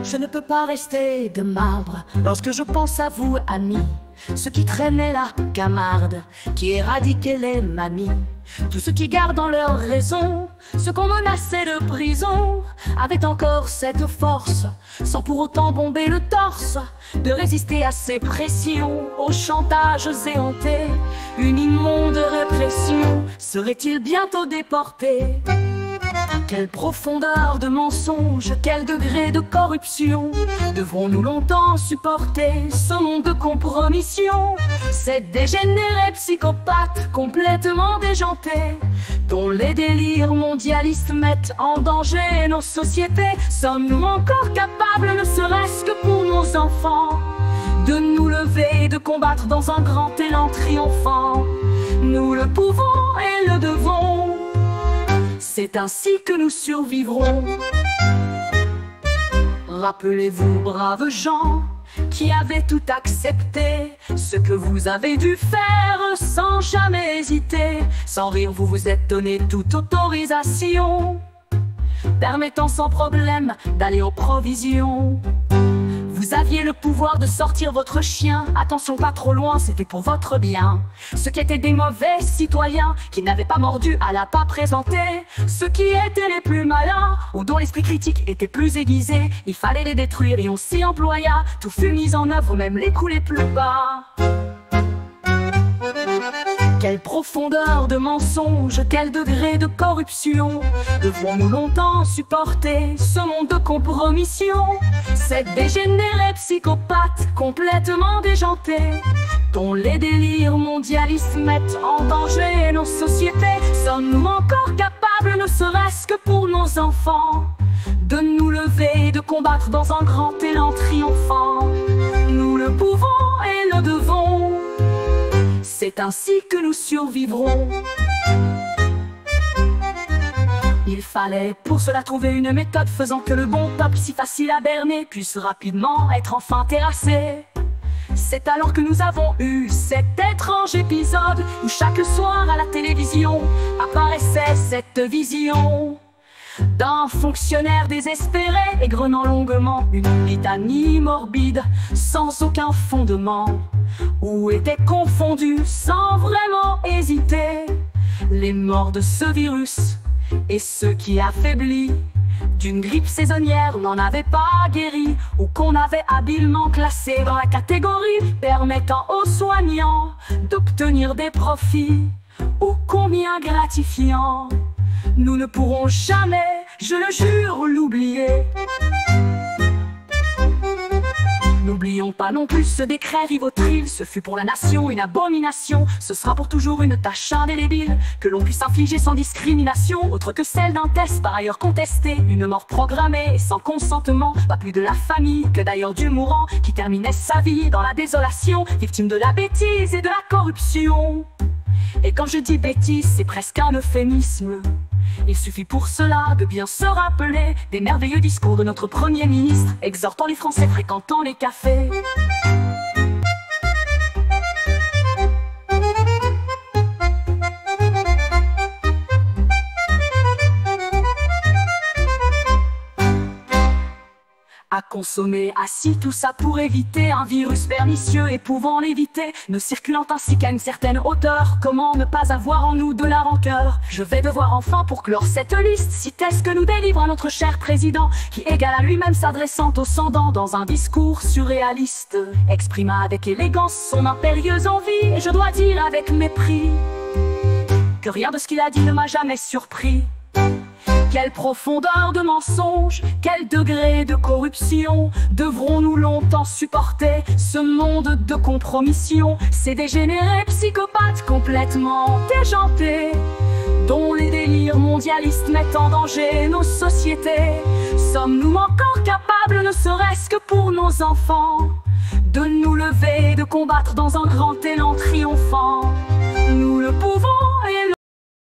Je ne peux pas rester de marbre lorsque je pense à vous, amis, ceux qui traînaient la camarde, qui éradiquaient les mamies, tous ceux qui gardent en leur raison ceux qu'on menaçait de prison, avaient encore cette force, sans pour autant bomber le torse, de résister à ces pressions, aux chantages éhontés. Une immonde répression serait-il bientôt déporté? Quelle profondeur de mensonge, quel degré de corruption devrons-nous longtemps supporter ce monde de compromission? Ces dégénérés psychopathes complètement déjantés, dont les délires mondialistes mettent en danger nos sociétés. Sommes-nous encore capables, ne serait-ce que pour nos enfants, de nous lever et de combattre dans un grand élan triomphant? Nous le pouvons et le devons, c'est ainsi que nous survivrons. Rappelez-vous, braves gens, qui avez tout accepté, ce que vous avez dû faire sans jamais hésiter. Sans rire, vous vous êtes donné toute autorisation, permettant sans problème d'aller aux provisions. Vous aviez le pouvoir de sortir votre chien, attention pas trop loin, c'était pour votre bien. Ceux qui étaient des mauvais citoyens, qui n'avaient pas mordu à la pas présentée, ceux qui étaient les plus malins, ou dont l'esprit critique était plus aiguisé, il fallait les détruire et on s'y employa. Tout fut mis en œuvre, même les coups les plus bas. Quelle profondeur de mensonge, quel degré de corruption devrons-nous longtemps supporter ce monde de compromission? Ces dégénérés psychopathes complètement déjantés, dont les délires mondialistes mettent en danger nos sociétés. Sommes-nous encore capables, ne serait-ce que pour nos enfants, de nous lever et de combattre dans un grand élan triomphant? Nous le pouvons et le devons, c'est ainsi que nous survivrons. Il fallait pour cela trouver une méthode faisant que le bon peuple si facile à berner puisse rapidement être enfin terrassé. C'est alors que nous avons eu cet étrange épisode où chaque soir à la télévision apparaissait cette vision d'un fonctionnaire désespéré, égrenant longuement une litanie morbide sans aucun fondement, où étaient confondus sans vraiment hésiter les morts de ce virus et ceux qui, affaiblis d'une grippe saisonnière, n'en avaient pas guéri, ou qu'on avait habilement classé dans la catégorie permettant aux soignants d'obtenir des profits ô combien gratifiants. Nous ne pourrons jamais, je le jure, l'oublier. N'oublions pas non plus ce décret rivotril, ce fut pour la nation une abomination. Ce sera pour toujours une tâche indélébile que l'on puisse infliger sans discrimination, autre que celle d'un test par ailleurs contesté. Une mort programmée et sans consentement, pas plus de la famille que d'ailleurs du mourant, qui terminait sa vie dans la désolation, victime de la bêtise et de la corruption. Et quand je dis bêtise, c'est presque un euphémisme. Il suffit pour cela de bien se rappeler des merveilleux discours de notre Premier ministre, exhortant les Français fréquentant les cafés à consommer assis, tout ça pour éviter un virus pernicieux et pouvant l'éviter, ne circulant ainsi qu'à une certaine hauteur. Comment ne pas avoir en nous de la rancœur? Je vais devoir enfin pour clore cette liste citer ce que nous délivre notre cher président, qui égale à lui-même s'adressant aux sans-dents dans un discours surréaliste, exprima avec élégance son impérieuse envie, et je dois dire avec mépris que rien de ce qu'il a dit ne m'a jamais surpris. Quelle profondeur de mensonge, quel degré de corruption devrons-nous longtemps supporter ce monde de compromission? Ces dégénérés psychopathes complètement déjantés, dont les délires mondialistes mettent en danger nos sociétés. Sommes-nous encore capables, ne serait-ce que pour nos enfants, de nous lever et de combattre dans un grand élan triomphant? Nous le pouvons et